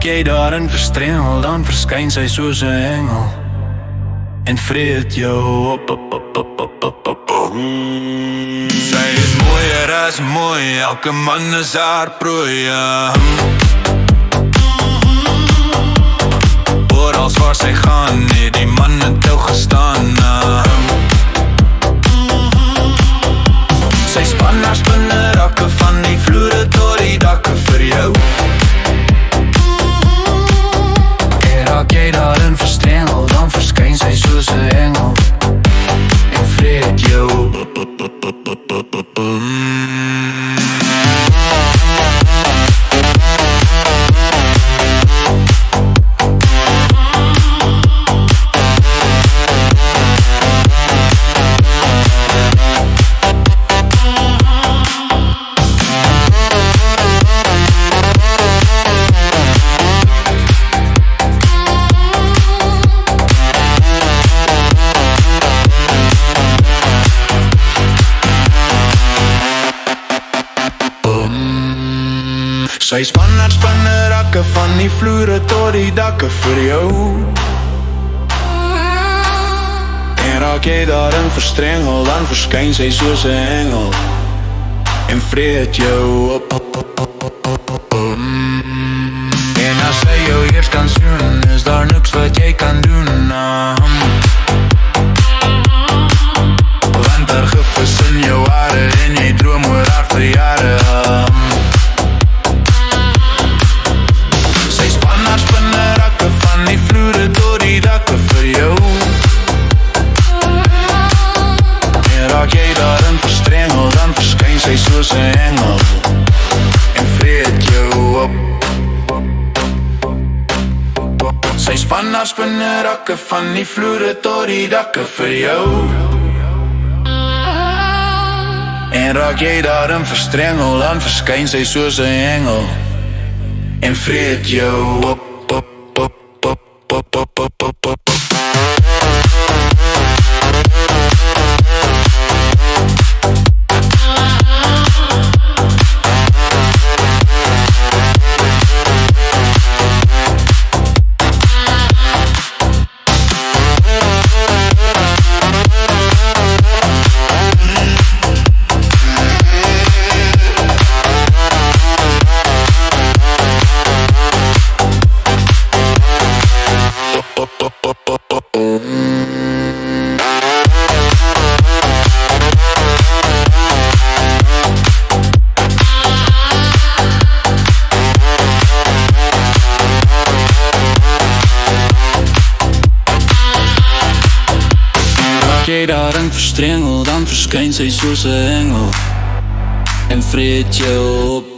jy daarin verstrengel, dan verskyn sy soos 'n engel en vreet jou op. Sy is mooier as mooi, elke man is haar prooi, ja. Orals waar sy gaan, het die man in tou gestaan, ja. Sy span haar spinnerakke van die vloere tot die dakke vir jou. En raak jy daarin verstrengel, dan verskyn sy soos 'n engel en vreet jou. Sy span haar spinnerakke van die vloere tot die dakke vir jou. En raak jy daarin verstrengel, dan verskyn sy soos 'n engel en vreet jou op. En as sy jou eers kan soen, is daar niks wat jy kan doen, want haar gif is in jou hare en jy droom oor haar vir jare. Die vloere door die dakke vir jou. En raak jy daarin verstrengel, dan verskyn sy soos 'n engel en vreet jou op. Sy span haar spinnerakke van die vloere tot die dakke vir jou. En raak jy daarin verstrengel, dan verskyn sy soos 'n engel en vreet jou op. Jy daarin verstrengel, dan verskyn sy soos 'n engel en vreet jou op.